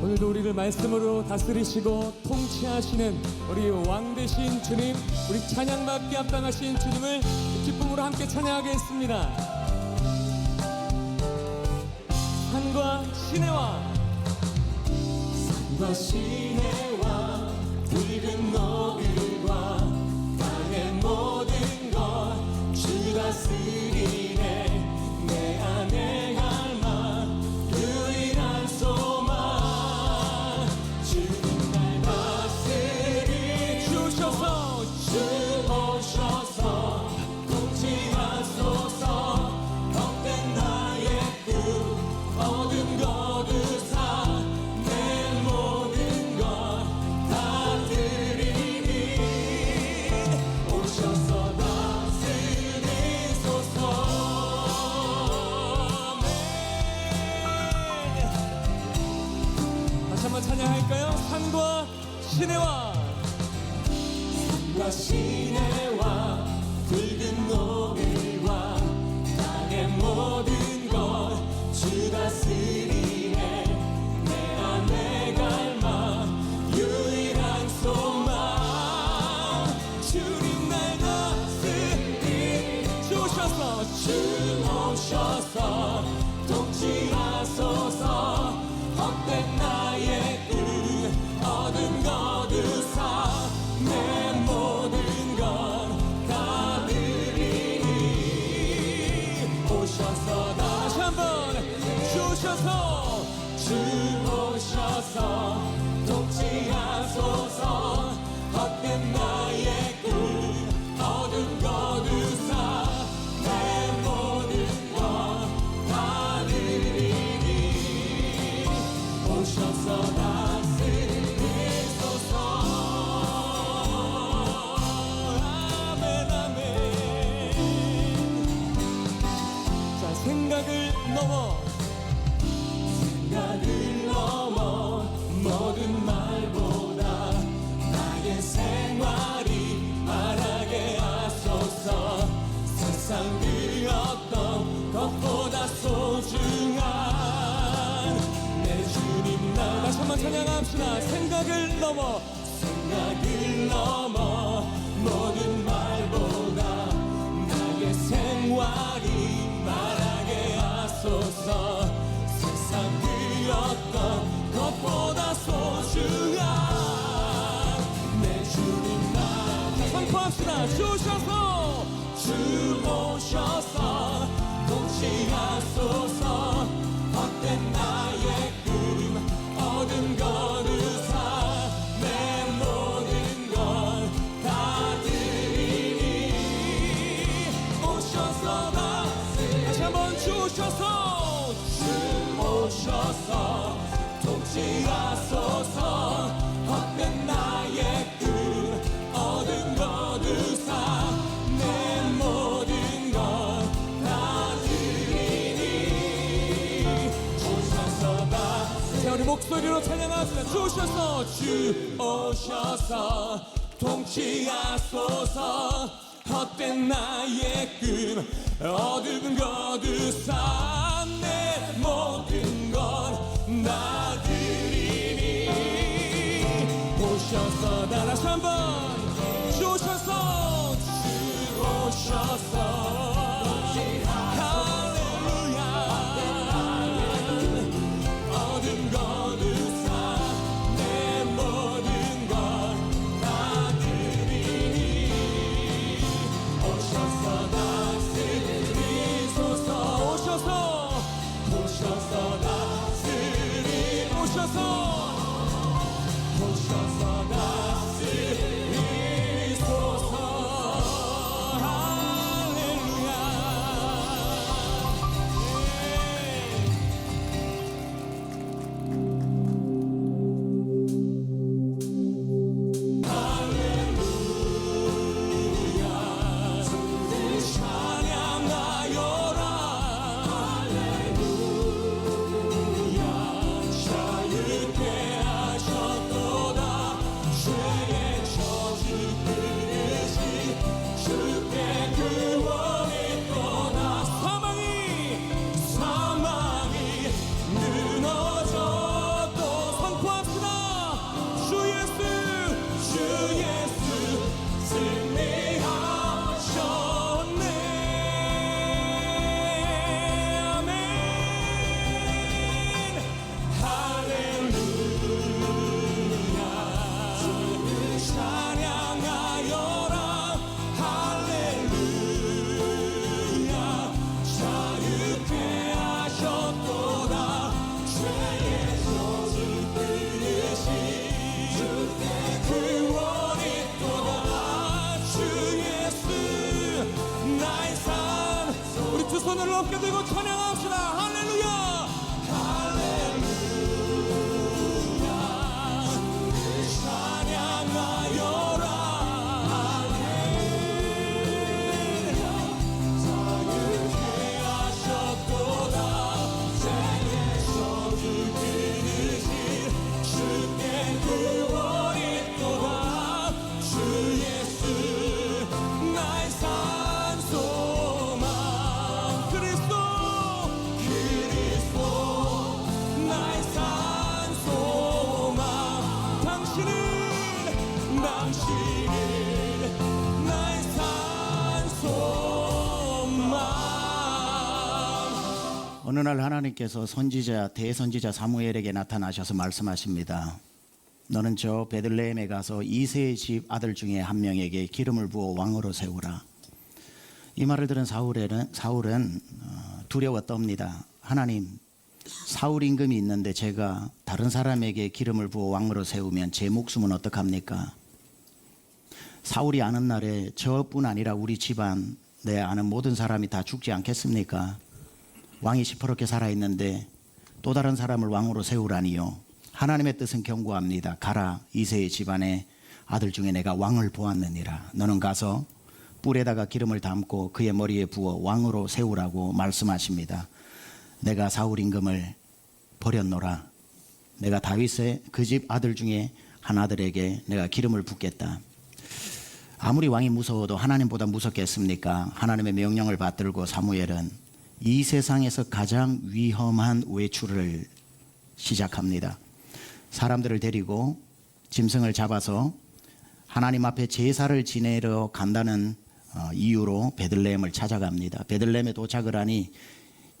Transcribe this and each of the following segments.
오늘도 우리를 말씀으로 다스리시고 통치하시는 우리 왕 되신 주님, 우리 찬양받기 합당하신 주님을 기쁨으로 함께 찬양하겠습니다. 산과 시내와 붉은 노을과 땅의 모든 것 주 다스리네. 내 안에 갈망 유일한 소망 주님 날 다스리 주셔서 주 오셔서 통치하소서. 헛된 나의 꿈 어둠 거두사 내 모든 것 다 드리니 오셔서 다스리소서. 다시 한번 찬양할까요? 산과 시내와 붉은 노을과 땅의 모든 것 주 다스리네. 내 안에 갈망 유일한 소망 주님 날 다스리 주셔서 주 오셔서 통치하소서. 헛된 나의 꿈 어둠 거두사 내 모든 것 다 드리니 오셔서 다시 한번 주셔서 주 오셔서 통치하소서. 헛된 나의 꿈 어둠 거두사 내 모든 것 다 드리니 오셔서 다스리소서. 아멘 아멘. 자, 생각을 넘어 모든 말보다 나의 생활이 말하게 하소서. 세상 그 어떤 것보다 소중한 내 주님 나 다시 한번 찬양합시다. 생각을 넘어 모든 말보다 나의 생활이 말하게 하소서. 세상 그 어떤 것보다 소중한 내 주님 나 선포합시다. 주셔서 주 오셔서 통치하소서. 헛된 나의 꿈 어둠 거두사 내 모든 것 다 드리니 오셔서 다시 한번 주셔서 주 오셔서 통치하소서. 헛된 나의 꿈 어둠 거두사 내 모든 것 다 드리니 오셔서 다스리. 자, 우리 목소리로 찬양합시다. 주셔서 주 오셔서 통치하소서. 헛된 나의 꿈 어둠 거두사 내 모든 것 다 드리니 오셔서 다시 한번 주셔서 주 오셔서 할렐루야. 어둠 거두사 내 모든 것 다 드리니 오셔서 다스리소서. 오셔서 다스리소서. 할렐루야. 찬양하여라. 할렐루야. 자유케 들고 찬양합시다. 할렐루야. 할렐루야. 찬양하여라. 할렐루야. 자유케 하셨도다. 죄에서 죽으신 주께 구원이 있도다. 주 예수 나의 산소망. 그리스도 나의 산소망. 당신은 나의 산소망. 어느 날 하나님께서 대선지자 사무엘에게 나타나셔서 말씀하십니다. 너는 저 베들레헴에 가서 이새의 집 아들 중에 한 명에게 기름을 부어 왕으로 세우라. 이 말을 들은 사울은 두려워 떱니다. 하나님, 사울 임금이 있는데 제가 다른 사람에게 기름을 부어 왕으로 세우면 제 목숨은 어떡합니까? 사울이 아는 날에 저뿐 아니라 우리 집안, 내 아는 모든 사람이 다 죽지 않겠습니까? 왕이 시퍼렇게 살아있는데 또 다른 사람을 왕으로 세우라니요. 하나님의 뜻은 경고합니다. 가라, 이새의 집안의 아들 중에 내가 왕을 보았느니라. 너는 가서 뿔에다가 기름을 담고 그의 머리에 부어 왕으로 세우라고 말씀하십니다. 내가 사울 임금을 버렸노라. 내가 다윗의 그 집 아들 중에 한 아들에게 내가 기름을 붓겠다. 아무리 왕이 무서워도 하나님보다 무섭겠습니까? 하나님의 명령을 받들고 사무엘은 이 세상에서 가장 위험한 외출을 시작합니다. 사람들을 데리고 짐승을 잡아서 하나님 앞에 제사를 지내러 간다는 이유로 베들레헴을 찾아갑니다. 베들레헴에 도착을 하니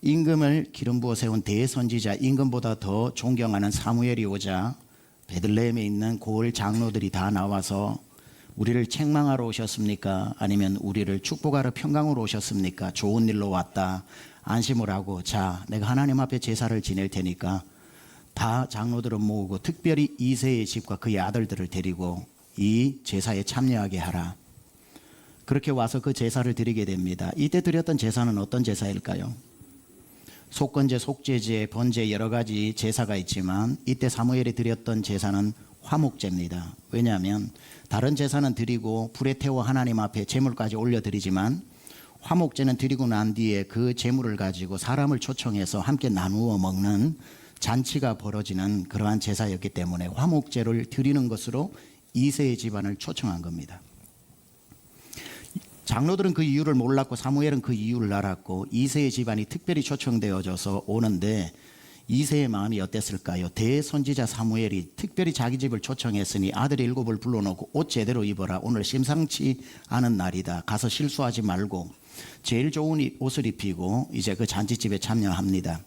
임금을 기름 부어 세운 대선지자 임금보다 더 존경하는 사무엘이 오자 베들레헴에 있는 고을 장로들이 다 나와서 우리를 책망하러 오셨습니까? 아니면 우리를 축복하러 평강으로 오셨습니까? 좋은 일로 왔다. 안심을 하고, 자, 내가 하나님 앞에 제사를 지낼 테니까 다 장로들을 모으고 특별히 이새의 집과 그의 아들들을 데리고 이 제사에 참여하게 하라. 그렇게 와서 그 제사를 드리게 됩니다. 이때 드렸던 제사는 어떤 제사일까요? 속건제, 속죄제, 번제 여러 가지 제사가 있지만 이때 사무엘이 드렸던 제사는 화목제입니다. 왜냐하면 다른 제사는 드리고 불에 태워 하나님 앞에 제물까지 올려드리지만 화목제는 드리고 난 뒤에 그 제물을 가지고 사람을 초청해서 함께 나누어 먹는 잔치가 벌어지는 그러한 제사였기 때문에 화목제를 드리는 것으로 이새의 집안을 초청한 겁니다. 장로들은 그 이유를 몰랐고 사무엘은 그 이유를 알았고 이새의 집안이 특별히 초청되어져서 오는데 이새의 마음이 어땠을까요? 대선지자 사무엘이 특별히 자기 집을 초청했으니 아들 7을 불러놓고 옷 제대로 입어라. 오늘 심상치 않은 날이다. 가서 실수하지 말고 제일 좋은 옷을 입히고 이제 그 잔치집에 참여합니다.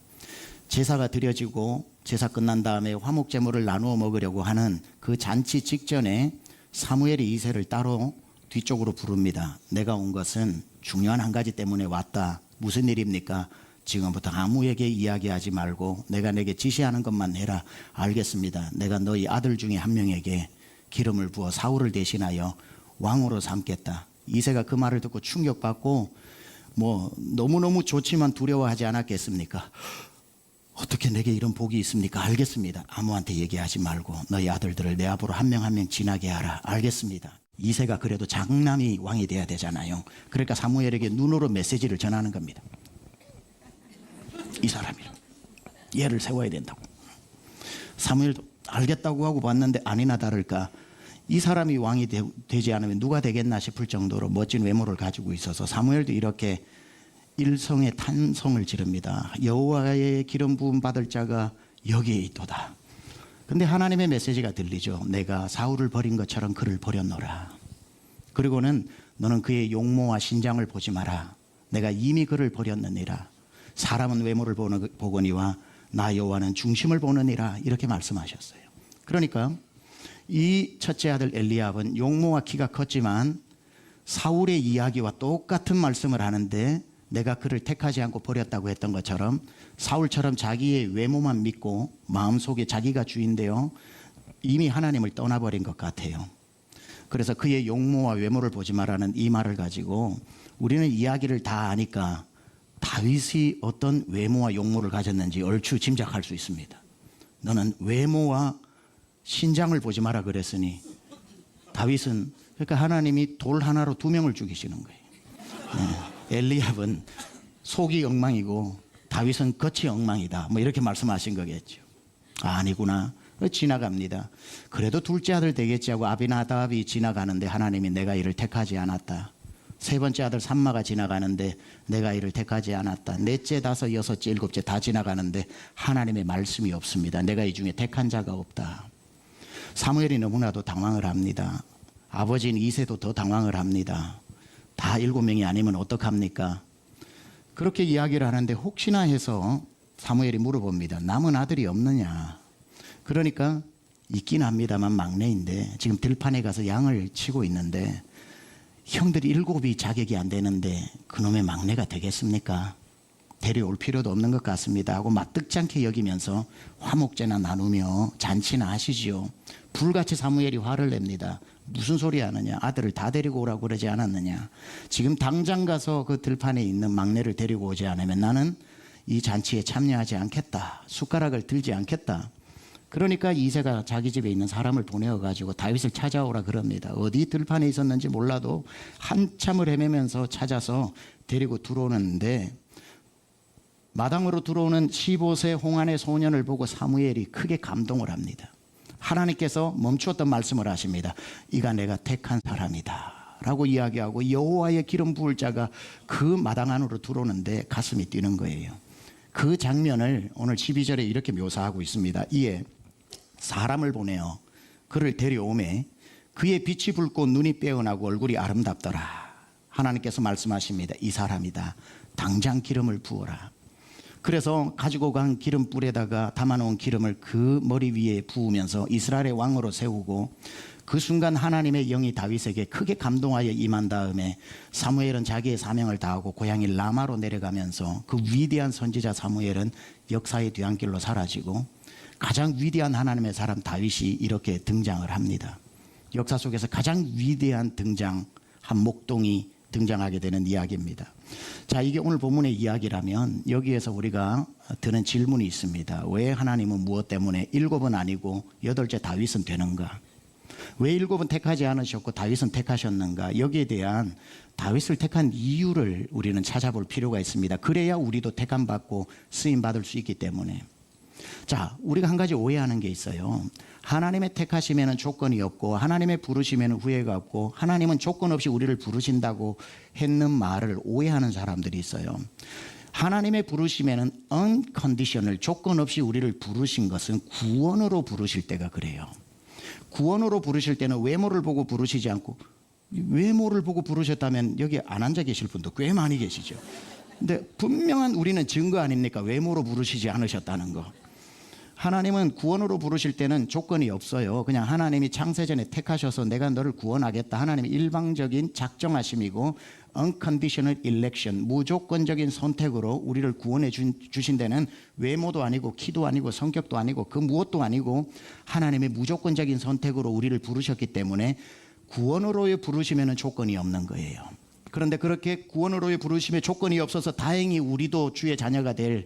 제사가 드려지고 제사 끝난 다음에 화목제물을 나누어 먹으려고 하는 그 잔치 직전에 사무엘이 이새를 따로 뒤쪽으로 부릅니다. 내가 온 것은 중요한 한 가지 때문에 왔다. 무슨 일입니까? 지금부터 아무에게 이야기하지 말고 내가 내게 지시하는 것만 해라. 알겠습니다. 내가 너희 아들 중에 한 명에게 기름을 부어 사울을 대신하여 왕으로 삼겠다. 이새가 그 말을 듣고 충격받고 너무너무 좋지만 두려워하지 않았겠습니까? 어떻게 내게 이런 복이 있습니까? 알겠습니다. 아무한테 얘기하지 말고 너희 아들들을 내 앞으로 한 명 한 명 지나게 하라. 알겠습니다. 이새가 그래도 장남이 왕이 돼야 되잖아요. 그러니까 사무엘에게 눈으로 메시지를 전하는 겁니다. 이 사람이 얘를 세워야 된다고. 사무엘도 알겠다고 하고 봤는데 아니나 다를까 이 사람이 왕이 되지 않으면 누가 되겠나 싶을 정도로 멋진 외모를 가지고 있어서 사무엘도 이렇게 일성의 탄성을 지릅니다. 여호와의 기름 부음 받을 자가 여기에 있도다. 근데 하나님의 메시지가 들리죠. 내가 사울을 버린 것처럼 그를 버렸노라. 그리고는 너는 그의 용모와 신장을 보지 마라. 내가 이미 그를 버렸느니라. 사람은 외모를 보거니와 나 여호와는 중심을 보느니라. 이렇게 말씀하셨어요. 그러니까 이 첫째 아들 엘리압은 용모와 키가 컸지만 사울의 이야기와 똑같은 말씀을 하는데 내가 그를 택하지 않고 버렸다고 했던 것처럼 사울처럼 자기의 외모만 믿고 마음속에 자기가 주인되어 이미 하나님을 떠나버린 것 같아요. 그래서 그의 용모와 외모를 보지 말라는 이 말을 가지고 우리는 이야기를 다 아니까 다 다윗이 어떤 외모와 용모를 가졌는지 얼추 짐작할 수 있습니다. 너는 외모와 신장을 보지 마라 그랬으니 다윗은 그러니까 하나님이 돌 하나로 2명을 죽이시는 거예요. 엘리압은 속이 엉망이고 다윗은 겉이 엉망이다. 뭐 이렇게 말씀하신 거겠죠. 아니구나. 지나갑니다. 그래도 둘째 아들 되겠지 하고 아비나답이 지나가는데 하나님이 내가 이를 택하지 않았다. 세 번째 아들 삼마가 지나가는데 내가 이를 택하지 않았다. 넷째, 다섯, 여섯째, 일곱째 다 지나가는데 하나님의 말씀이 없습니다. 내가 이 중에 택한 자가 없다. 사무엘이 너무나도 당황을 합니다. 아버지인 이새도 더 당황을 합니다. 다 7명이 아니면 어떡합니까? 그렇게 이야기를 하는데 혹시나 해서 사무엘이 물어봅니다. 남은 아들이 없느냐? 그러니까 있긴 합니다만 막내인데 지금 들판에 가서 양을 치고 있는데 형들이 7이 자격이 안 되는데 그놈의 막내가 되겠습니까? 데려올 필요도 없는 것 같습니다 하고 마뜩지 않게 여기면서 화목제나 나누며 잔치나 하시지요. 불같이 사무엘이 화를 냅니다. 무슨 소리 하느냐? 아들을 다 데리고 오라고 그러지 않았느냐? 지금 당장 가서 그 들판에 있는 막내를 데리고 오지 않으면 나는 이 잔치에 참여하지 않겠다. 숟가락을 들지 않겠다. 그러니까 이새가 자기 집에 있는 사람을 보내어가지고 다윗을 찾아오라 그럽니다. 어디 들판에 있었는지 몰라도 한참을 헤매면서 찾아서 데리고 들어오는데 마당으로 들어오는 15세 홍안의 소년을 보고 사무엘이 크게 감동을 합니다. 하나님께서 멈추었던 말씀을 하십니다. 이가 내가 택한 사람이다 라고 이야기하고 여호와의 기름 부을 자가 그 마당 안으로 들어오는데 가슴이 뛰는 거예요. 그 장면을 오늘 12절에 이렇게 묘사하고 있습니다. 이에 사람을 보내어 그를 데려오매 그의 빛이 붉고 눈이 빼어나고 얼굴이 아름답더라. 하나님께서 말씀하십니다. 이 사람이다. 당장 기름을 부어라. 그래서 가지고 간 기름불에다가 담아놓은 기름을 그 머리 위에 부으면서 이스라엘의 왕으로 세우고 그 순간 하나님의 영이 다윗에게 크게 감동하여 임한 다음에 사무엘은 자기의 사명을 다하고 고향인 라마로 내려가면서 그 위대한 선지자 사무엘은 역사의 뒤안길로 사라지고 가장 위대한 하나님의 사람 다윗이 이렇게 등장을 합니다. 역사 속에서 가장 위대한 등장, 한 목동이 등장하게 되는 이야기입니다. 자, 이게 오늘 본문의 이야기라면 여기에서 우리가 드는 질문이 있습니다. 왜 하나님은 무엇 때문에 7은 아니고 8째 다윗은 되는가? 왜 7은 택하지 않으셨고 다윗은 택하셨는가? 여기에 대한 다윗을 택한 이유를 우리는 찾아볼 필요가 있습니다. 그래야 우리도 택함 받고 쓰임 받을 수 있기 때문에. 자, 우리가 한 가지 오해하는 게 있어요. 하나님의 택하시면 조건이 없고 하나님의 부르시면 후회가 없고 하나님은 조건 없이 우리를 부르신다고 했는 말을 오해하는 사람들이 있어요. 하나님의 부르시면 unconditional, 조건 없이 우리를 부르신 것은 구원으로 부르실 때가 그래요. 구원으로 부르실 때는 외모를 보고 부르시지 않고, 외모를 보고 부르셨다면 여기 안 앉아 계실 분도 꽤 많이 계시죠. 근데 분명한 우리는 증거 아닙니까? 외모로 부르시지 않으셨다는 거. 하나님은 구원으로 부르실 때는 조건이 없어요. 그냥 하나님이 창세전에 택하셔서 내가 너를 구원하겠다. 하나님의 일방적인 작정하심이고 unconditional election, 무조건적인 선택으로 우리를 구원해 주신 데는 외모도 아니고 키도 아니고 성격도 아니고 그 무엇도 아니고 하나님의 무조건적인 선택으로 우리를 부르셨기 때문에 구원으로의 부르시면 조건이 없는 거예요. 그런데 그렇게 구원으로의 부르심에 조건이 없어서 다행히 우리도 주의 자녀가 될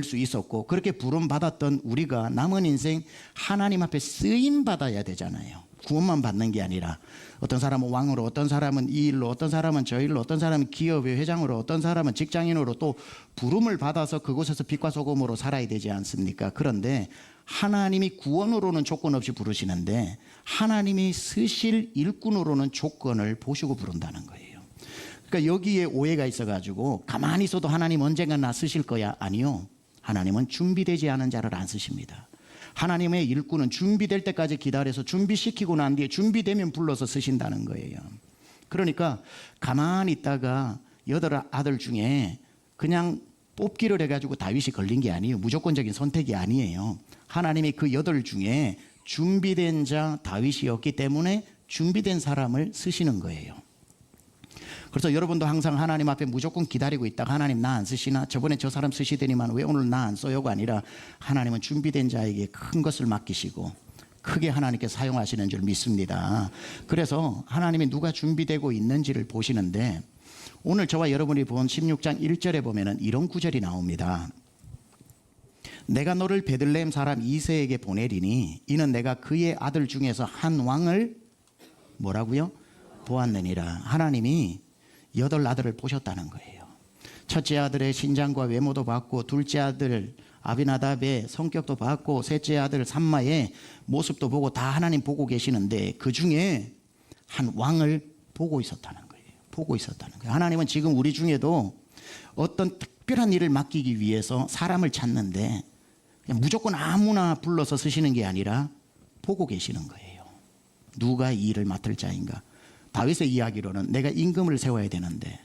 수 있었고 그렇게 부름받았던 우리가 남은 인생 하나님 앞에 쓰임 받아야 되잖아요. 구원만 받는 게 아니라 어떤 사람은 왕으로, 어떤 사람은 이 일로, 어떤 사람은 저 일로, 어떤 사람은 기업의 회장으로, 어떤 사람은 직장인으로 또 부름을 받아서 그곳에서 빛과 소금으로 살아야 되지 않습니까? 그런데 하나님이 구원으로는 조건 없이 부르시는데 하나님이 쓰실 일꾼으로는 조건을 보시고 부른다는 거예요. 그러니까 여기에 오해가 있어가지고 가만히 있어도 하나님 언젠가 나 쓰실 거야. 아니요. 하나님은 준비되지 않은 자를 안 쓰십니다. 하나님의 일꾼은 준비될 때까지 기다려서 준비시키고 난 뒤에 준비되면 불러서 쓰신다는 거예요. 그러니까 가만히 있다가 8 아들 중에 그냥 뽑기를 해가지고 다윗이 걸린 게 아니에요. 무조건적인 선택이 아니에요. 하나님이 그 8 중에 준비된 자 다윗이었기 때문에 준비된 사람을 쓰시는 거예요. 그래서 여러분도 항상 하나님 앞에 무조건 기다리고 있다가 하나님 나 안 쓰시나? 저번에 저 사람 쓰시더니만 왜 오늘 나 안 써요가 아니라 하나님은 준비된 자에게 큰 것을 맡기시고 크게 하나님께 사용하시는 줄 믿습니다. 그래서 하나님이 누가 준비되고 있는지를 보시는데 오늘 저와 여러분이 본 16장 1절에 보면은 이런 구절이 나옵니다. 내가 너를 베들레헴 사람 이새에게 보내리니 이는 내가 그의 아들 중에서 한 왕을 뭐라고요? 보았느니라. 하나님이 8아들을 보셨다는 거예요. 첫째 아들의 신장과 외모도 봤고, 둘째 아들 아비나답의 성격도 봤고, 셋째 아들 삼마의 모습도 보고 다 하나님 보고 계시는데 그 중에 한 왕을 보고 있었다는 거예요. 보고 있었다는 거예요. 하나님은 지금 우리 중에도 어떤 특별한 일을 맡기기 위해서 사람을 찾는데 그냥 무조건 아무나 불러서 쓰시는 게 아니라 보고 계시는 거예요. 누가 이 일을 맡을 자인가? 다윗의 이야기로는 내가 임금을 세워야 되는데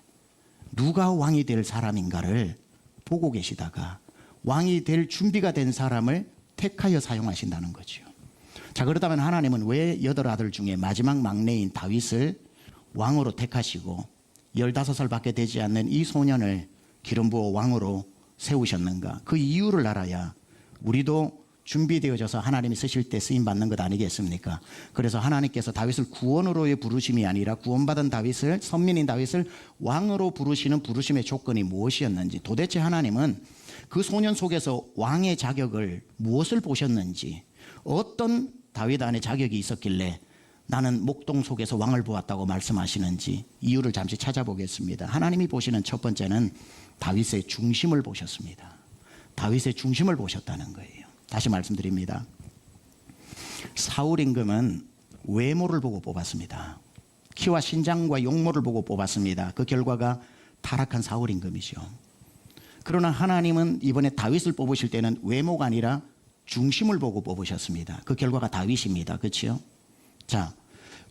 누가 왕이 될 사람인가를 보고 계시다가 왕이 될 준비가 된 사람을 택하여 사용하신다는 거죠. 자, 그렇다면 하나님은 왜 8아들 중에 마지막 막내인 다윗을 왕으로 택하시고 15살밖에 되지 않는 이 소년을 기름 부어 왕으로 세우셨는가? 그 이유를 알아야 우리도 준비되어져서 하나님이 쓰실 때 쓰임받는 것 아니겠습니까? 그래서 하나님께서 다윗을 구원으로의 부르심이 아니라 구원받은 다윗을, 선민인 다윗을 왕으로 부르시는 부르심의 조건이 무엇이었는지, 도대체 하나님은 그 소년 속에서 왕의 자격을 무엇을 보셨는지, 어떤 다윗 안에 자격이 있었길래 나는 목동 속에서 왕을 보았다고 말씀하시는지 이유를 잠시 찾아보겠습니다. 하나님이 보시는 첫 번째는 다윗의 중심을 보셨습니다. 다윗의 중심을 보셨다는 거예요. 다시 말씀드립니다. 사울 임금은 외모를 보고 뽑았습니다. 키와 신장과 용모를 보고 뽑았습니다. 그 결과가 타락한 사울 임금이죠. 그러나 하나님은 이번에 다윗을 뽑으실 때는 외모가 아니라 중심을 보고 뽑으셨습니다. 그 결과가 다윗입니다. 그렇죠? 자,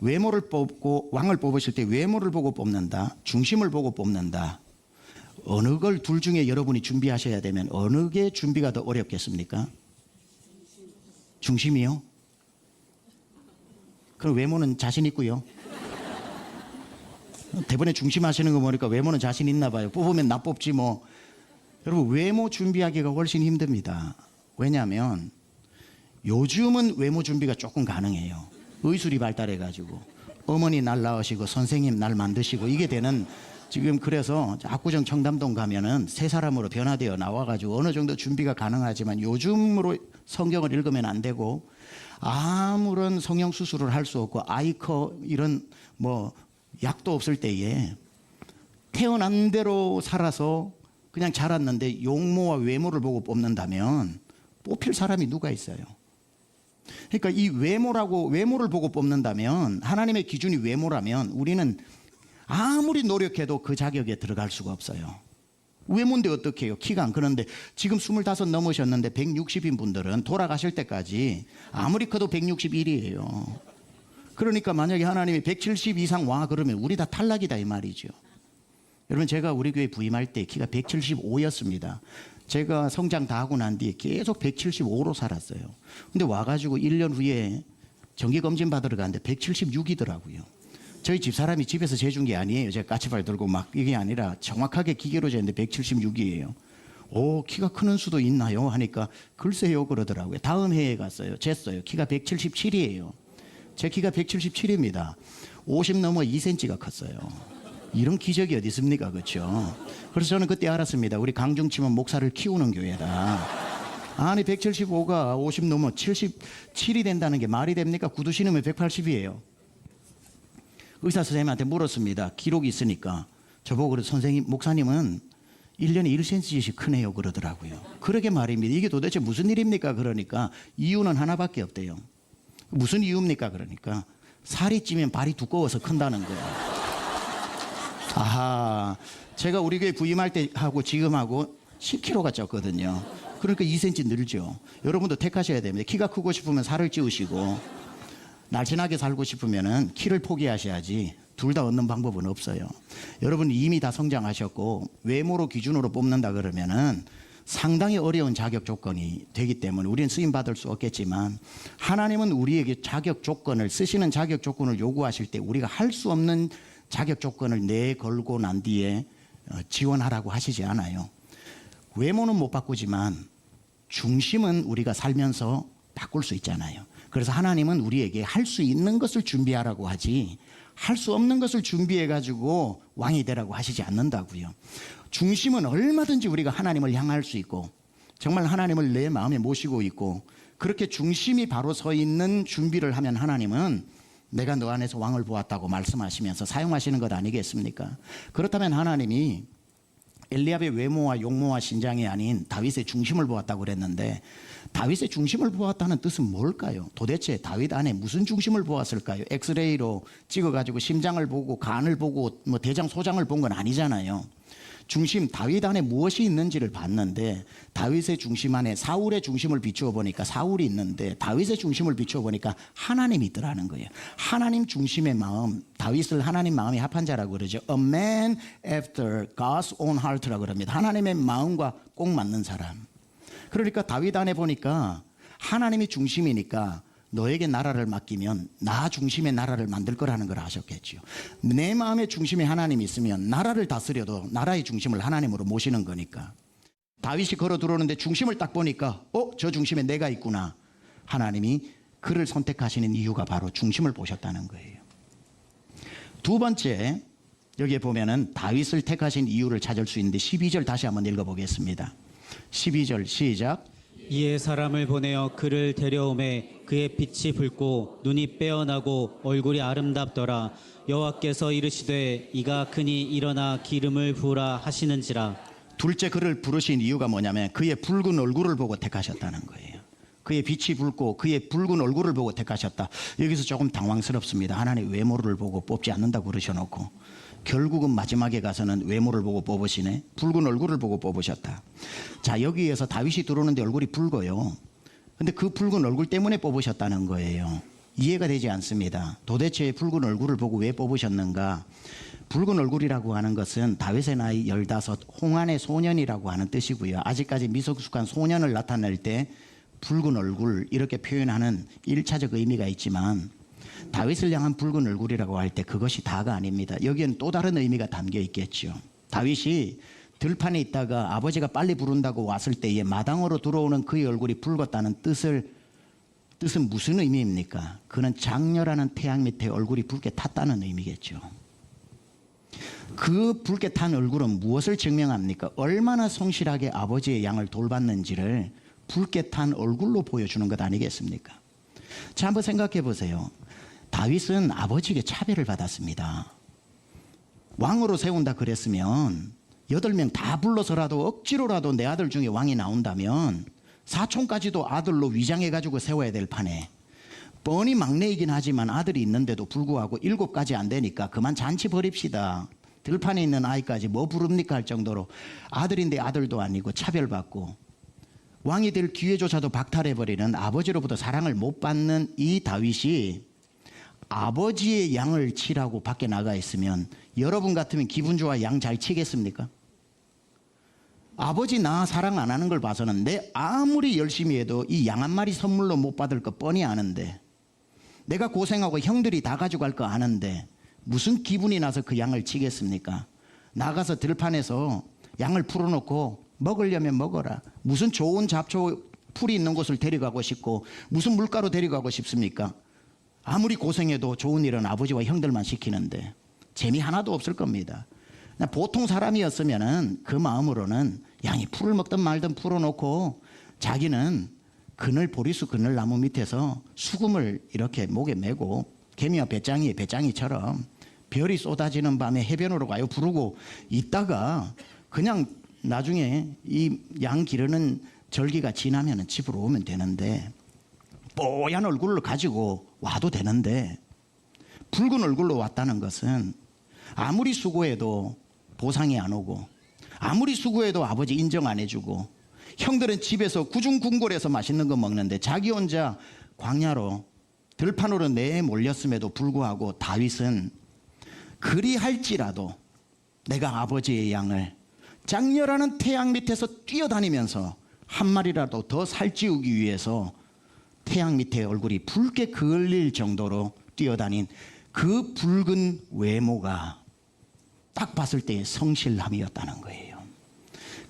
외모를 뽑고 왕을 뽑으실 때 외모를 보고 뽑는다, 중심을 보고 뽑는다. 어느 걸 둘 중에 여러분이 준비하셔야 되면 어느 게 준비가 더 어렵겠습니까? 중심이요? 그럼 외모는 자신 있고요. 대번에 중심하시는 거 보니까 외모는 자신 있나 봐요. 뽑으면 나 뽑지 뭐. 여러분, 외모 준비하기가 훨씬 힘듭니다. 왜냐하면 요즘은 외모 준비가 조금 가능해요. 의술이 발달해가지고 어머니 날 낳으시고 선생님 날 만드시고 이게 되는, 지금 그래서 압구정 청담동 가면은 새 사람으로 변화되어 나와가지고 어느 정도 준비가 가능하지만 요즘으로 성경을 읽으면 안 되고 아무런 성형 수술을 할 수 없고 아이커 이런 뭐 약도 없을 때에 태어난 대로 살아서 그냥 자랐는데 용모와 외모를 보고 뽑는다면 뽑힐 사람이 누가 있어요? 그러니까 이 외모를 보고 뽑는다면, 하나님의 기준이 외모라면 우리는 아무리 노력해도 그 자격에 들어갈 수가 없어요. 외모인데 어떻게 해요? 키가 안 크는데 지금 25 넘으셨는데 160인 분들은 돌아가실 때까지 아무리 커도 161이에요. 그러니까 만약에 하나님이 170 이상 와 그러면 우리 다 탈락이다 이 말이죠. 여러분, 제가 우리 교회 부임할 때 키가 175였습니다. 제가 성장 다 하고 난 뒤에 계속 175로 살았어요. 근데 와가지고 1년 후에 정기검진 받으러 갔는데 176이더라고요. 저희 집사람이 집에서 재준 게 아니에요. 제가 까치발 들고 막 이게 아니라 정확하게 기계로 쟀는데 176이에요. 오, 키가 크는 수도 있나요? 하니까 글쎄요 그러더라고요. 다음 해에 갔어요. 쟀어요. 키가 177이에요. 제 키가 177입니다. 50 넘어 2cm가 컸어요. 이런 기적이 어디 있습니까? 그렇죠? 그래서 저는 그때 알았습니다. 우리 강중치면 목사를 키우는 교회다. 아니 175가 50 넘어 77이 된다는 게 말이 됩니까? 구두 신으면 180이에요. 의사 선생님한테 물었습니다. 기록이 있으니까. 저보고 그래서 선생님, 목사님은 1년에 1cm씩 크네요 그러더라고요. 그러게 말입니다. 이게 도대체 무슨 일입니까? 그러니까 이유는 하나밖에 없대요. 무슨 이유입니까? 그러니까 살이 찌면 발이 두꺼워서 큰다는 거예요. 아하, 제가 우리 교회 부임할 때 하고 지금하고 10kg가 쪘거든요. 그러니까 2cm 늘죠. 여러분도 택하셔야 됩니다. 키가 크고 싶으면 살을 찌우시고 날씬하게 살고 싶으면 키를 포기하셔야지 둘 다 얻는 방법은 없어요. 여러분 이미 다 성장하셨고 외모로 기준으로 뽑는다 그러면은 상당히 어려운 자격 조건이 되기 때문에 우리는 쓰임 받을 수 없겠지만, 하나님은 우리에게 자격 조건을, 쓰시는 자격 조건을 요구하실 때 우리가 할 수 없는 자격 조건을 내걸고 난 뒤에 지원하라고 하시지 않아요. 외모는 못 바꾸지만 중심은 우리가 살면서 바꿀 수 있잖아요. 그래서 하나님은 우리에게 할 수 있는 것을 준비하라고 하지 할 수 없는 것을 준비해 가지고 왕이 되라고 하시지 않는다고요. 중심은 얼마든지 우리가 하나님을 향할 수 있고 정말 하나님을 내 마음에 모시고 있고 그렇게 중심이 바로 서 있는 준비를 하면 하나님은 내가 너 안에서 왕을 보았다고 말씀하시면서 사용하시는 것 아니겠습니까? 그렇다면 하나님이 엘리압의 외모와 용모와 신장이 아닌 다윗의 중심을 보았다고 그랬는데 다윗의 중심을 보았다는 뜻은 뭘까요? 도대체 다윗 안에 무슨 중심을 보았을까요? 엑스레이로 찍어가지고 심장을 보고 간을 보고 뭐 대장 소장을 본 건 아니잖아요. 중심, 다윗 안에 무엇이 있는지를 봤는데 다윗의 중심 안에 사울의 중심을 비추어 보니까 사울이 있는데 다윗의 중심을 비추어 보니까 하나님이 있더라는 거예요. 하나님 중심의 마음, 다윗을 하나님 마음이 합한 자라고 그러죠. A man after God's own heart라고 그럽니다. 하나님의 마음과 꼭 맞는 사람. 그러니까 다윗 안에 보니까 하나님이 중심이니까 너에게 나라를 맡기면 나 중심의 나라를 만들 거라는 걸 아셨겠죠. 내 마음의 중심에 하나님이 있으면 나라를 다스려도 나라의 중심을 하나님으로 모시는 거니까. 다윗이 걸어 들어오는데 중심을 딱 보니까 저 중심에 내가 있구나. 하나님이 그를 선택하시는 이유가 바로 중심을 보셨다는 거예요. 두 번째, 여기에 보면은 다윗을 택하신 이유를 찾을 수 있는데 12절 다시 한번 읽어보겠습니다. 12절 시작. 이에 사람을 보내어 그를 데려오매 그의 빛이 붉고 눈이 빼어나고 얼굴이 아름답더라. 여호와께서 이르시되 이가 크니 일어나 기름을 부으라 하시는지라. 둘째, 그를 부르신 이유가 뭐냐면 그의 붉은 얼굴을 보고 택하셨다는 거예요. 그의 빛이 붉고 그의 붉은 얼굴을 보고 택하셨다. 여기서 조금 당황스럽습니다. 하나님 외모를 보고 뽑지 않는다고 그러셔놓고 결국은 마지막에 가서는 외모를 보고 뽑으시네. 붉은 얼굴을 보고 뽑으셨다. 자, 여기에서 다윗이 들어오는데 얼굴이 붉어요. 근데 그 붉은 얼굴 때문에 뽑으셨다는 거예요. 이해가 되지 않습니다. 도대체 붉은 얼굴을 보고 왜 뽑으셨는가? 붉은 얼굴이라고 하는 것은 다윗의 나이 15 홍안의 소년이라고 하는 뜻이고요. 아직까지 미성숙한 소년을 나타낼 때 붉은 얼굴 이렇게 표현하는 1차적 의미가 있지만 다윗을 향한 붉은 얼굴이라고 할 때 그것이 다가 아닙니다. 여기에는 또 다른 의미가 담겨 있겠죠. 다윗이 들판에 있다가 아버지가 빨리 부른다고 왔을 때에 마당으로 들어오는 그의 얼굴이 붉었다는 뜻은 무슨 의미입니까? 그는 장렬하는 태양 밑에 얼굴이 붉게 탔다는 의미겠죠. 그 붉게 탄 얼굴은 무엇을 증명합니까? 얼마나 성실하게 아버지의 양을 돌봤는지를 붉게 탄 얼굴로 보여주는 것 아니겠습니까? 자, 한번 생각해 보세요. 다윗은 아버지에게 차별을 받았습니다. 왕으로 세운다 그랬으면 8명 다 불러서라도 억지로라도 내 아들 중에 왕이 나온다면 사촌까지도 아들로 위장해가지고 세워야 될 판에 뻔히 막내이긴 하지만 아들이 있는데도 불구하고 7가지 안 되니까 그만 잔치 버립시다. 들판에 있는 아이까지 뭐 부릅니까 할 정도로 아들인데 아들도 아니고 차별받고 왕이 될 기회조차도 박탈해버리는 아버지로부터 사랑을 못 받는 이 다윗이 아버지의 양을 치라고 밖에 나가 있으면 여러분 같으면 기분 좋아 양 잘 치겠습니까? 아버지 나 사랑 안 하는 걸 봐서는 내 아무리 열심히 해도 이 양 한 마리 선물로 못 받을 거 뻔히 아는데 내가 고생하고 형들이 다 가져갈 거 아는데 무슨 기분이 나서 그 양을 치겠습니까? 나가서 들판에서 양을 풀어놓고 먹으려면 먹어라. 무슨 좋은 잡초 풀이 있는 곳을 데려가고 싶고 무슨 물가로 데려가고 싶습니까? 아무리 고생해도 좋은 일은 아버지와 형들만 시키는데 재미 하나도 없을 겁니다. 보통 사람이었으면 그 마음으로는 양이 풀을 먹든 말든 풀어놓고 자기는 보리수 그늘나무 밑에서 수금을 이렇게 목에 메고 개미와 배짱이처럼 별이 쏟아지는 밤에 해변으로 가요 부르고 있다가 그냥 나중에 이 양 기르는 절기가 지나면 집으로 오면 되는데 뽀얀 얼굴을 가지고 와도 되는데 붉은 얼굴로 왔다는 것은 아무리 수고해도 보상이 안 오고 아무리 수고해도 아버지 인정 안 해주고 형들은 집에서 구중궁궐에서 맛있는 거 먹는데 자기 혼자 광야로 들판으로 내몰렸음에도 불구하고 다윗은 그리할지라도 내가 아버지의 양을 장렬하는 태양 밑에서 뛰어다니면서 한 마리라도 더 살찌우기 위해서 태양 밑에 얼굴이 붉게 그을릴 정도로 뛰어다닌 그 붉은 외모가 딱 봤을 때 성실함이었다는 거예요.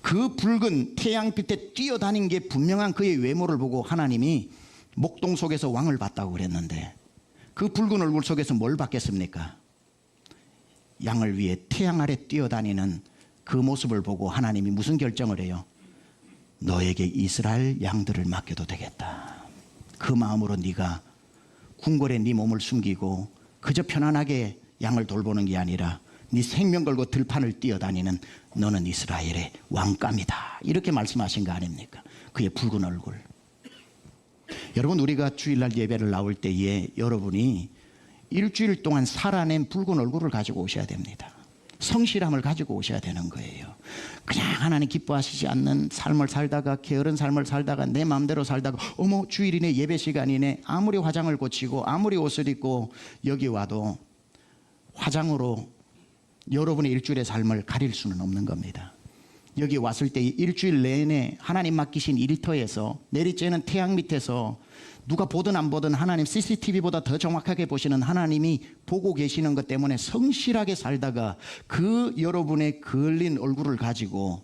그 붉은 태양 밑에 뛰어다닌 게 분명한 그의 외모를 보고 하나님이 목동 속에서 왕을 봤다고 그랬는데 그 붉은 얼굴 속에서 뭘 봤겠습니까? 양을 위해 태양 아래 뛰어다니는 그 모습을 보고 하나님이 무슨 결정을 해요? 너에게 이스라엘 양들을 맡겨도 되겠다. 그 마음으로 네가 궁궐에 네 몸을 숨기고 그저 편안하게 양을 돌보는 게 아니라 네 생명 걸고 들판을 뛰어다니는 너는 이스라엘의 왕감이다. 이렇게 말씀하신 거 아닙니까? 그의 붉은 얼굴. 여러분, 우리가 주일날 예배를 나올 때에 여러분이 일주일 동안 살아낸 붉은 얼굴을 가지고 오셔야 됩니다. 성실함을 가지고 오셔야 되는 거예요. 그냥 하나님 기뻐하시지 않는 삶을 살다가, 게으른 삶을 살다가, 내 마음대로 살다가, 어머 주일이네, 예배 시간이네, 아무리 화장을 고치고 아무리 옷을 입고 여기 와도 화장으로 여러분의 일주일의 삶을 가릴 수는 없는 겁니다. 여기 왔을 때 일주일 내내 하나님 맡기신 일터에서, 내리쬐는 태양 밑에서 누가 보든 안 보든 하나님 CCTV보다 더 정확하게 보시는 하나님이 보고 계시는 것 때문에 성실하게 살다가 그 여러분의 그을린 얼굴을 가지고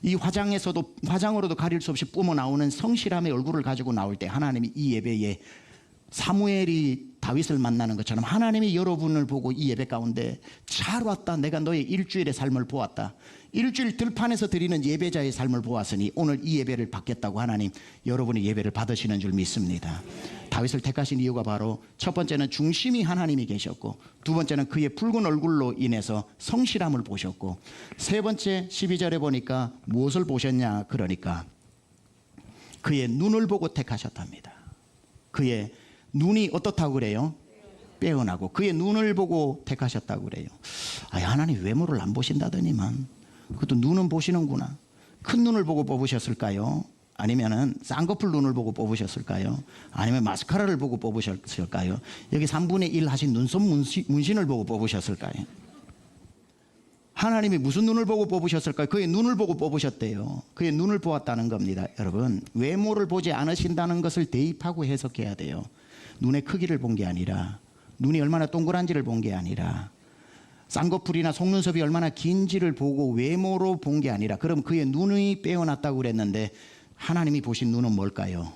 이 화장으로도 가릴 수 없이 뿜어 나오는 성실함의 얼굴을 가지고 나올 때 하나님이 이 예배에 사무엘이 다윗을 만나는 것처럼 하나님이 여러분을 보고 이 예배 가운데 잘 왔다, 내가 너의 일주일의 삶을 보았다, 일주일 들판에서 드리는 예배자의 삶을 보았으니 오늘 이 예배를 받겠다고 하나님 여러분의 예배를 받으시는 줄 믿습니다. 다윗을 택하신 이유가 바로 첫 번째는 중심이 하나님이 계셨고, 두 번째는 그의 붉은 얼굴로 인해서 성실함을 보셨고, 세 번째 12절에 보니까 무엇을 보셨냐, 그러니까 그의 눈을 보고 택하셨답니다. 그의 눈이 어떻다고 그래요? 빼어나고 그의 눈을 보고 택하셨다고 그래요. 하나님 외모를 안 보신다더니만 그것도 눈은 보시는구나. 큰 눈을 보고 뽑으셨을까요? 아니면은 쌍꺼풀 눈을 보고 뽑으셨을까요? 아니면 마스카라를 보고 뽑으셨을까요? 여기 3분의 1 하신 눈썹 문신을 보고 뽑으셨을까요? 하나님이 무슨 눈을 보고 뽑으셨을까요? 그의 눈을 보고 뽑으셨대요. 그의 눈을 보았다는 겁니다. 여러분, 외모를 보지 않으신다는 것을 대입하고 해석해야 돼요. 눈의 크기를 본 게 아니라, 눈이 얼마나 동그란지를 본 게 아니라, 쌍꺼풀이나 속눈썹이 얼마나 긴지를 보고 외모로 본 게 아니라, 그럼 그의 눈이 빼어났다고 그랬는데 하나님이 보신 눈은 뭘까요?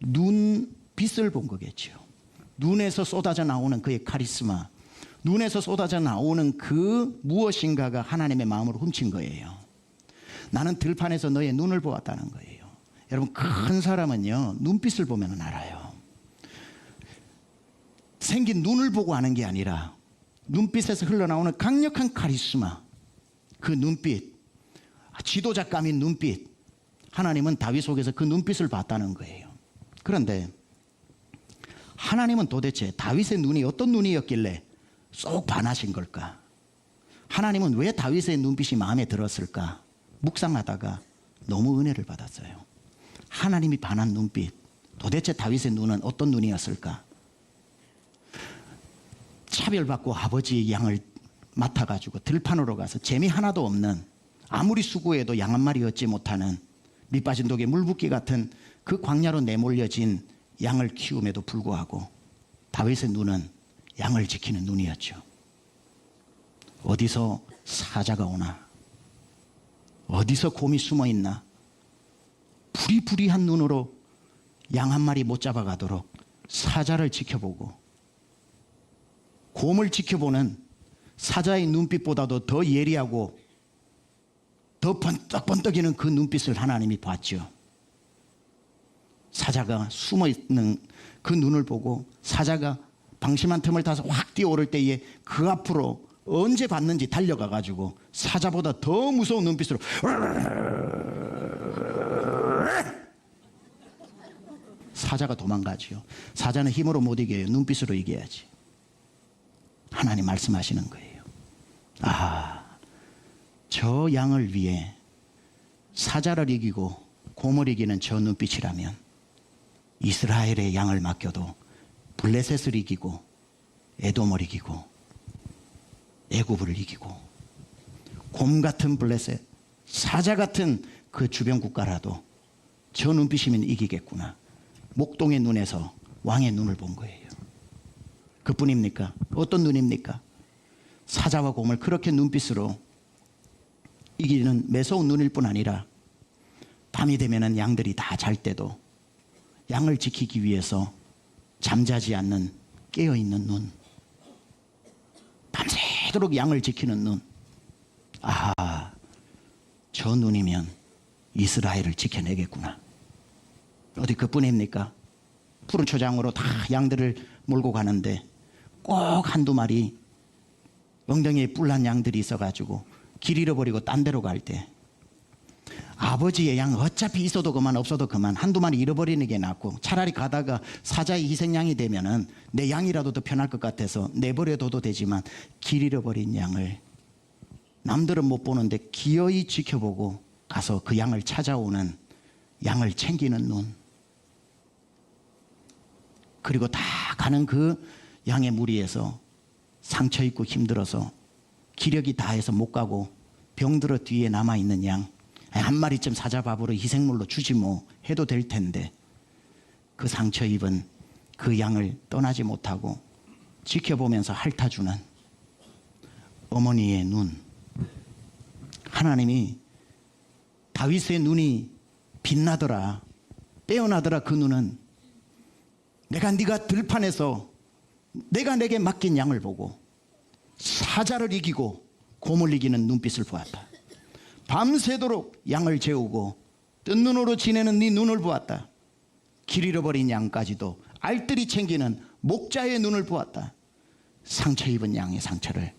눈빛을 본 거겠죠. 눈에서 쏟아져 나오는 그의 카리스마, 눈에서 쏟아져 나오는 그 무엇인가가 하나님의 마음을 훔친 거예요. 나는 들판에서 너의 눈을 보았다는 거예요. 여러분, 큰 사람은요, 눈빛을 보면 알아요. 생긴 눈을 보고 아는 게 아니라 눈빛에서 흘러나오는 강력한 카리스마, 그 눈빛, 지도자감인 눈빛, 하나님은 다윗 속에서 그 눈빛을 봤다는 거예요. 그런데 하나님은 도대체 다윗의 눈이 어떤 눈이었길래 쏙 반하신 걸까? 하나님은 왜 다윗의 눈빛이 마음에 들었을까? 묵상하다가 너무 은혜를 받았어요. 하나님이 반한 눈빛, 도대체 다윗의 눈은 어떤 눈이었을까? 차별받고 아버지의 양을 맡아가지고 들판으로 가서 재미 하나도 없는, 아무리 수고해도 양 한 마리 얻지 못하는 밑빠진 독에 물붓기 같은 그 광야로 내몰려진 양을 키움에도 불구하고 다윗의 눈은 양을 지키는 눈이었죠. 어디서 사자가 오나, 어디서 곰이 숨어 있나, 부리부리한 눈으로 양 한 마리 못 잡아가도록 사자를 지켜보고, 곰을 지켜보는 사자의 눈빛보다도 더 예리하고 더 번떡번떡이는 그 눈빛을 하나님이 봤죠. 사자가 숨어있는 그 눈을 보고 사자가 방심한 틈을 타서 확 뛰어오를 때에 그 앞으로 언제 봤는지 달려가가지고 사자보다 더 무서운 눈빛으로 사자가 도망가지요. 사자는 힘으로 못 이겨요. 눈빛으로 이겨야지. 하나님 말씀하시는 거예요. 저 양을 위해 사자를 이기고 곰을 이기는 저 눈빛이라면 이스라엘의 양을 맡겨도 블레셋을 이기고 에돔을 이기고 애굽을 이기고 곰 같은 블레셋, 사자 같은 그 주변 국가라도 저 눈빛이면 이기겠구나. 목동의 눈에서 왕의 눈을 본 거예요. 그뿐입니까? 어떤 눈입니까? 사자와 곰을 그렇게 눈빛으로 이기는 매서운 눈일 뿐 아니라 밤이 되면은 양들이 다 잘 때도 양을 지키기 위해서 잠자지 않는 깨어있는 눈, 밤새 밤새도록 양을 지키는 눈. 아, 저 눈이면 이스라엘을 지켜내겠구나. 어디 그뿐입니까? 푸른 초장으로 다 양들을 몰고 가는데 꼭 한두 마리 엉덩이에 뿔난 양들이 있어가지고 길 잃어버리고 딴 데로 갈 때 아버지의 양 어차피 있어도 그만 없어도 그만 한두 마리 잃어버리는 게 낫고 차라리 가다가 사자의 희생양이 되면은 내 양이라도 더 편할 것 같아서 내버려둬도 되지만 길 잃어버린 양을 남들은 못 보는데 기어이 지켜보고 가서 그 양을 찾아오는 양을 챙기는 눈. 그리고 다 가는 그 양의 무리에서 상처 입고 힘들어서 기력이 다해서 못 가고 병들어 뒤에 남아있는 양 한 마리쯤 사자밥으로 희생물로 주지 뭐 해도 될 텐데 그 상처 입은 그 양을 떠나지 못하고 지켜보면서 핥아주는 어머니의 눈. 하나님이 다윗의 눈이 빛나더라, 빼어나더라. 그 눈은 내가 네가 들판에서 내가 내게 맡긴 양을 보고 사자를 이기고 곰을 이기는 눈빛을 보았다. 밤새도록 양을 재우고 뜬 눈으로 지내는 네 눈을 보았다. 길 잃어버린 양까지도 알뜰히 챙기는 목자의 눈을 보았다. 상처 입은 양의 상처를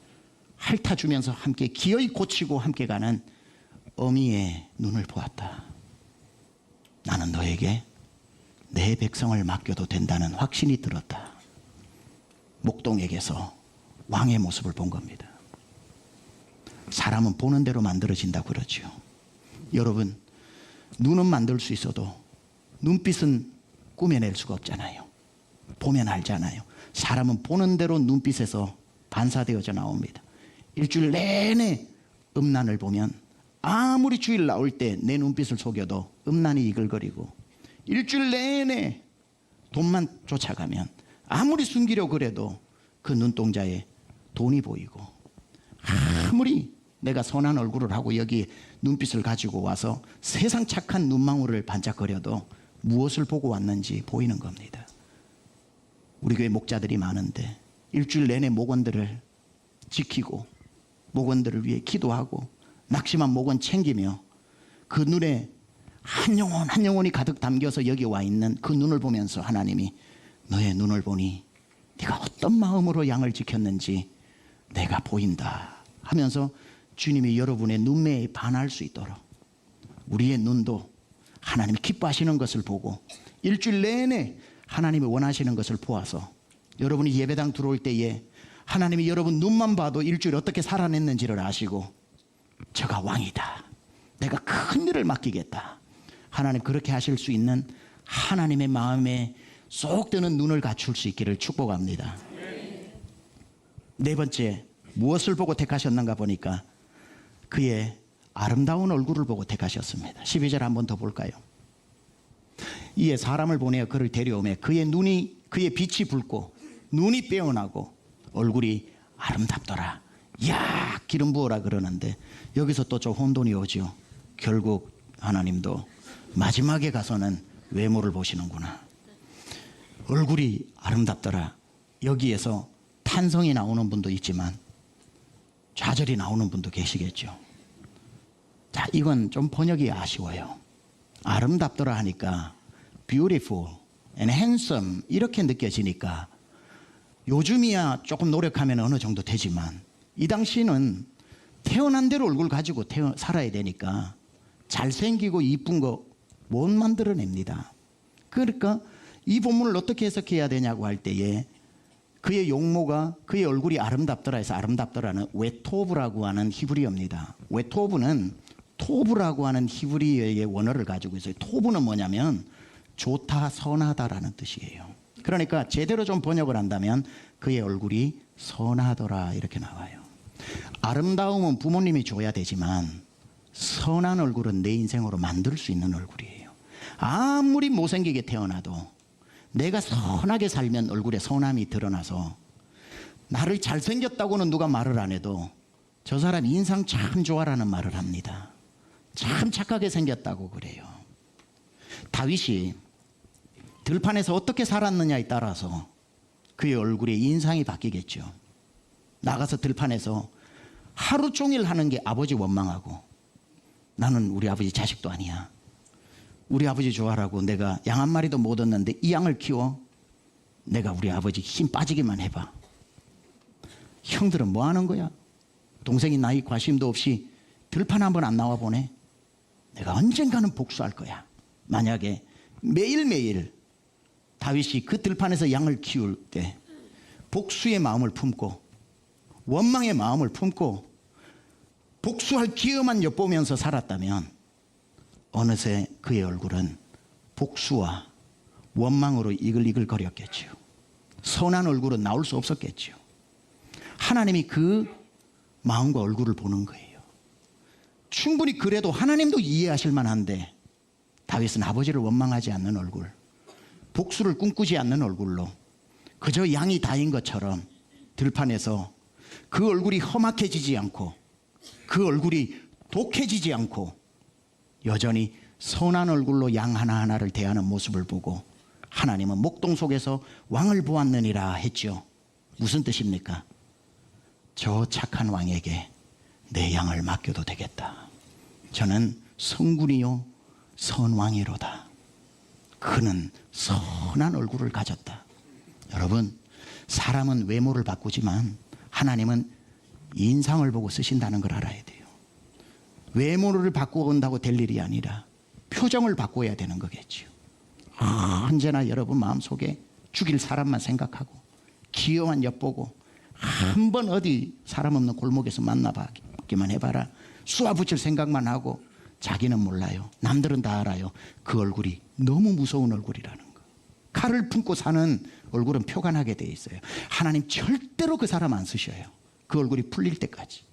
핥아주면서 함께 기어이 고치고 함께 가는 어미의 눈을 보았다. 나는 너에게 내 백성을 맡겨도 된다는 확신이 들었다. 목동에게서 왕의 모습을 본 겁니다. 사람은 보는 대로 만들어진다고 그러죠. 여러분, 눈은 만들 수 있어도 눈빛은 꾸며낼 수가 없잖아요. 보면 알잖아요. 사람은 보는 대로 눈빛에서 반사되어져 나옵니다. 일주일 내내 음란을 보면 아무리 주일 나올 때 내 눈빛을 속여도 음란이 이글거리고, 일주일 내내 돈만 쫓아가면 아무리 숨기려고 그래도 그 눈동자에 돈이 보이고, 아무리 내가 선한 얼굴을 하고 여기 눈빛을 가지고 와서 세상 착한 눈망울을 반짝거려도 무엇을 보고 왔는지 보이는 겁니다. 우리 교회 목자들이 많은데 일주일 내내 목원들을 지키고 목원들을 위해 기도하고 낙심한 목원 챙기며 그 눈에 한 영혼 한 영혼이 가득 담겨서 여기 와 있는 그 눈을 보면서 하나님이 너의 눈을 보니 네가 어떤 마음으로 양을 지켰는지 내가 보인다 하면서 주님이 여러분의 눈매에 반할 수 있도록 우리의 눈도 하나님이 기뻐하시는 것을 보고 일주일 내내 하나님이 원하시는 것을 보아서 여러분이 예배당 들어올 때에 하나님이 여러분 눈만 봐도 일주일 어떻게 살아냈는지를 아시고 저가 왕이다, 내가 큰 일을 맡기겠다, 하나님 그렇게 하실 수 있는 하나님의 마음에 쏙 드는 눈을 갖출 수 있기를 축복합니다. 네 번째, 무엇을 보고 택하셨는가 보니까 그의 아름다운 얼굴을 보고 택하셨습니다. 12절 한 번 더 볼까요? 이에 사람을 보내어 그를 데려오매 그의 빛이 붉고 눈이 빼어나고 얼굴이 아름답더라. 야, 기름 부어라 그러는데 여기서 또 좀 혼돈이 오죠. 결국 하나님도 마지막에 가서는 외모를 보시는구나. 얼굴이 아름답더라. 여기에서 탄성이 나오는 분도 있지만 좌절이 나오는 분도 계시겠죠. 자, 이건 좀 번역이 아쉬워요. 아름답더라 하니까 beautiful and handsome 이렇게 느껴지니까 요즘이야 조금 노력하면 어느 정도 되지만 이 당시는 태어난 대로 얼굴 가지고 살아야 되니까 잘생기고 이쁜 거 못 만들어냅니다. 그러니까 이 본문을 어떻게 해석해야 되냐고 할 때에 그의 용모가 그의 얼굴이 아름답더라 해서 아름답더라는 웨토브라고 하는 히브리어입니다. 웨토브는 토브라고 하는 히브리어의 원어를 가지고 있어요. 토브는 뭐냐면 좋다, 선하다라는 뜻이에요. 그러니까 제대로 좀 번역을 한다면 그의 얼굴이 선하더라 이렇게 나와요. 아름다움은 부모님이 줘야 되지만 선한 얼굴은 내 인생으로 만들 수 있는 얼굴이에요. 아무리 못생기게 태어나도 내가 선하게 살면 얼굴에 선함이 드러나서 나를 잘생겼다고는 누가 말을 안 해도 저 사람 인상 참 좋아라는 말을 합니다. 참 착하게 생겼다고 그래요. 다윗이 들판에서 어떻게 살았느냐에 따라서 그의 얼굴의 인상이 바뀌겠죠. 나가서 들판에서 하루 종일 하는 게 아버지 원망하고, 나는 우리 아버지 자식도 아니야. 우리 아버지 좋아라고 내가 양 한 마리도 못 얻는데 이 양을 키워? 내가 우리 아버지 힘 빠지기만 해봐. 형들은 뭐 하는 거야? 동생이 나이 관심도 없이 들판 한번 안 나와 보네. 내가 언젠가는 복수할 거야. 만약에 매일매일 다윗이 그 들판에서 양을 키울 때 복수의 마음을 품고 원망의 마음을 품고 복수할 기회만 엿보면서 살았다면 어느새 그의 얼굴은 복수와 원망으로 이글이글거렸겠지요. 선한 얼굴은 나올 수 없었겠지요. 하나님이 그 마음과 얼굴을 보는 거예요. 충분히 그래도 하나님도 이해하실 만한데 다윗은 아버지를 원망하지 않는 얼굴, 복수를 꿈꾸지 않는 얼굴로 그저 양이 다인 것처럼 들판에서 그 얼굴이 험악해지지 않고 그 얼굴이 독해지지 않고 여전히 선한 얼굴로 양 하나하나를 대하는 모습을 보고 하나님은 목동 속에서 왕을 보았느니라 했죠. 무슨 뜻입니까? 저 착한 왕에게 내 양을 맡겨도 되겠다. 저는 성군이요 선왕이로다. 그는 선한 얼굴을 가졌다. 여러분, 사람은 외모를 바꾸지만 하나님은 인상을 보고 쓰신다는 걸 알아야 돼요. 외모를 바꾸온다고 될 일이 아니라 표정을 바꿔야 되는 거겠죠. 언제나 여러분 마음속에 죽일 사람만 생각하고 기여만 엿보고 한번 어디 사람 없는 골목에서 만나보기만 해봐라. 쏘아붙일 생각만 하고 자기는 몰라요. 남들은 다 알아요. 그 얼굴이 너무 무서운 얼굴이라는 거. 칼을 품고 사는 얼굴은 표관하게 돼 있어요. 하나님 절대로 그 사람 안 쓰셔요. 그 얼굴이 풀릴 때까지.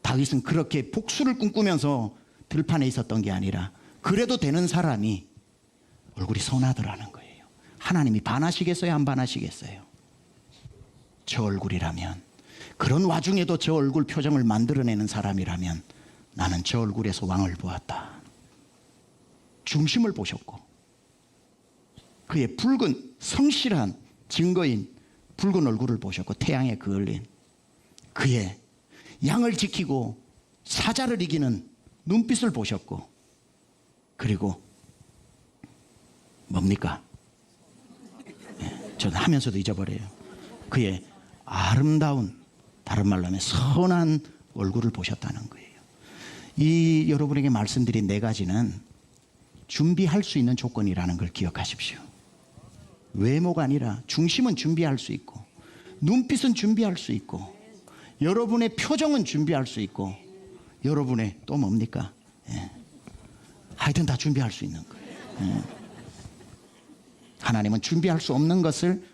다윗은 그렇게 복수를 꿈꾸면서 들판에 있었던 게 아니라 그래도 되는 사람이 얼굴이 선하더라는 거예요. 하나님이 반하시겠어요? 안 반하시겠어요? 저 얼굴이라면, 그런 와중에도 저 얼굴 표정을 만들어내는 사람이라면 나는 저 얼굴에서 왕을 보았다. 중심을 보셨고 그의 붉은 성실한 증거인 붉은 얼굴을 보셨고 태양에 그을린 그의 양을 지키고 사자를 이기는 눈빛을 보셨고, 그리고 뭡니까? 저는 하면서도 잊어버려요. 그의 아름다운, 다른 말로 하면 선한 얼굴을 보셨다는 거예요. 이 여러분에게 말씀드린 네 가지는 준비할 수 있는 조건이라는 걸 기억하십시오. 외모가 아니라 중심은 준비할 수 있고, 눈빛은 준비할 수 있고, 여러분의 표정은 준비할 수 있고, 여러분의 또 뭡니까? 하여튼 다 준비할 수 있는 거예요. 하나님은 준비할 수 없는 것을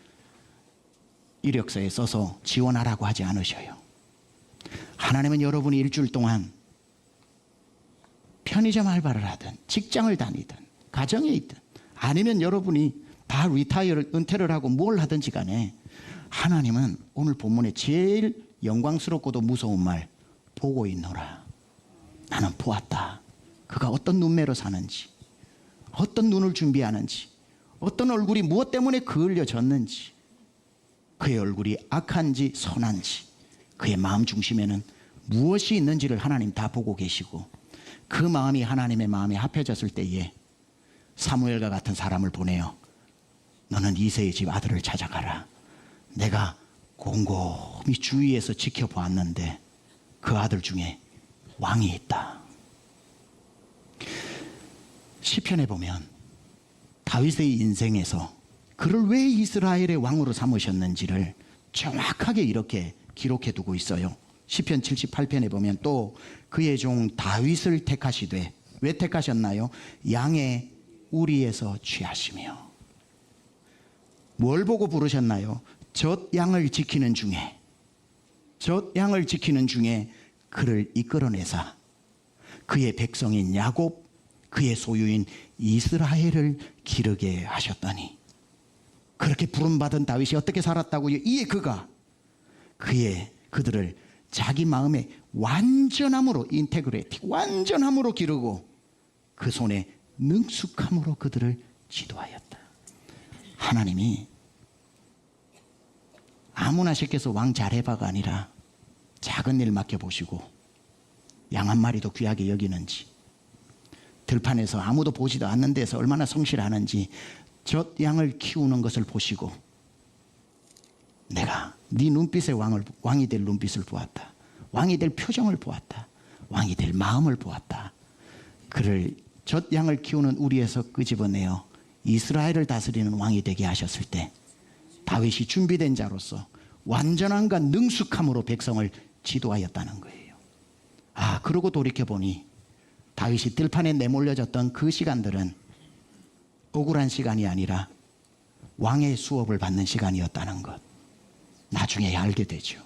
이력서에 써서 지원하라고 하지 않으셔요. 하나님은 여러분이 일주일 동안 편의점 알바를 하든 직장을 다니든 가정에 있든 아니면 여러분이 다 은퇴를 하고 뭘 하든지 간에 하나님은 오늘 본문에 제일 영광스럽고도 무서운 말, 보고 있노라. 나는 보았다. 그가 어떤 눈매로 사는지, 어떤 눈을 준비하는지, 어떤 얼굴이 무엇 때문에 그을려졌는지, 그의 얼굴이 악한지 선한지, 그의 마음 중심에는 무엇이 있는지를 하나님 다 보고 계시고, 그 마음이 하나님의 마음에 합해졌을 때에 사무엘과 같은 사람을 보내요. 너는 이새의 집 아들을 찾아가라. 내가 곰곰이 주위에서 지켜보았는데 그 아들 중에 왕이 있다. 시편에 보면 다윗의 인생에서 그를 왜 이스라엘의 왕으로 삼으셨는지를 정확하게 이렇게 기록해 두고 있어요. 시편 78편에 보면 또 그의 종 다윗을 택하시되, 왜 택하셨나요? 양의 우리에서 취하시며. 뭘 보고 부르셨나요? 젖 양을 지키는 중에 그를 이끌어내사 그의 백성인 야곱, 그의 소유인 이스라엘을 기르게 하셨더니, 그렇게 부름받은 다윗이 어떻게 살았다고요? 이에 그들을 자기 마음의 완전함으로, 인테그레이티, 완전함으로 기르고 그 손에 능숙함으로 그들을 지도하였다. 하나님이 아무나 시켜서 왕 잘해봐가 아니라 작은 일 맡겨보시고 양 한 마리도 귀하게 여기는지, 들판에서 아무도 보지도 않는 데서 얼마나 성실하는지 젖 양을 키우는 것을 보시고 내가 네 눈빛에 왕이 될 눈빛을 보았다. 왕이 될 표정을 보았다. 왕이 될 마음을 보았다. 그를 젖 양을 키우는 우리에서 끄집어내어 이스라엘을 다스리는 왕이 되게 하셨을 때 다윗이 준비된 자로서 완전함과 능숙함으로 백성을 지도하였다는 거예요. 그러고 돌이켜보니 다윗이 들판에 내몰려졌던 그 시간들은 억울한 시간이 아니라 왕의 수업을 받는 시간이었다는 것, 나중에 알게 되죠.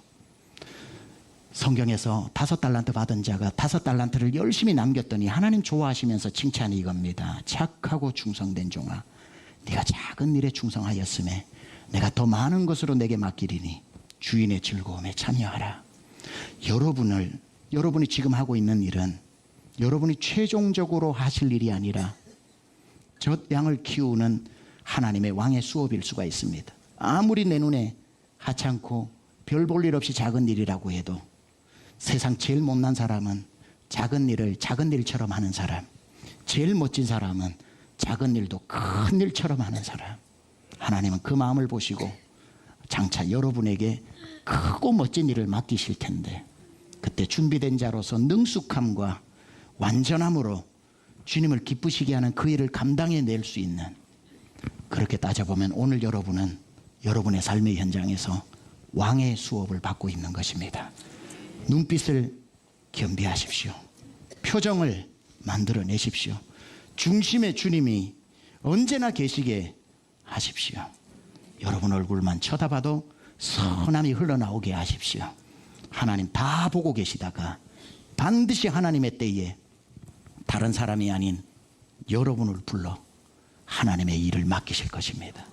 성경에서 5달란트 받은 자가 5달란트를 열심히 남겼더니 하나님 좋아하시면서 칭찬이 이겁니다. 착하고 충성된 종아, 네가 작은 일에 충성하였음에 내가 더 많은 것으로 내게 맡기리니 주인의 즐거움에 참여하라. 여러분이 지금 하고 있는 일은 여러분이 최종적으로 하실 일이 아니라 젖 양을 키우는 하나님의 왕의 수업일 수가 있습니다. 아무리 내 눈에 하찮고 별 볼 일 없이 작은 일이라고 해도 세상 제일 못난 사람은 작은 일을 작은 일처럼 하는 사람, 제일 멋진 사람은 작은 일도 큰 일처럼 하는 사람. 하나님은 그 마음을 보시고 장차 여러분에게 크고 멋진 일을 맡기실 텐데 그때 준비된 자로서 능숙함과 완전함으로 주님을 기쁘시게 하는 그 일을 감당해낼 수 있는, 그렇게 따져보면 오늘 여러분은 여러분의 삶의 현장에서 왕의 수업을 받고 있는 것입니다. 눈빛을 겸비하십시오. 표정을 만들어내십시오. 중심에 주님이 언제나 계시게 하십시오. 여러분 얼굴만 쳐다봐도 선함이 흘러나오게 하십시오. 하나님 다 보고 계시다가 반드시 하나님의 때에 다른 사람이 아닌 여러분을 불러 하나님의 일을 맡기실 것입니다.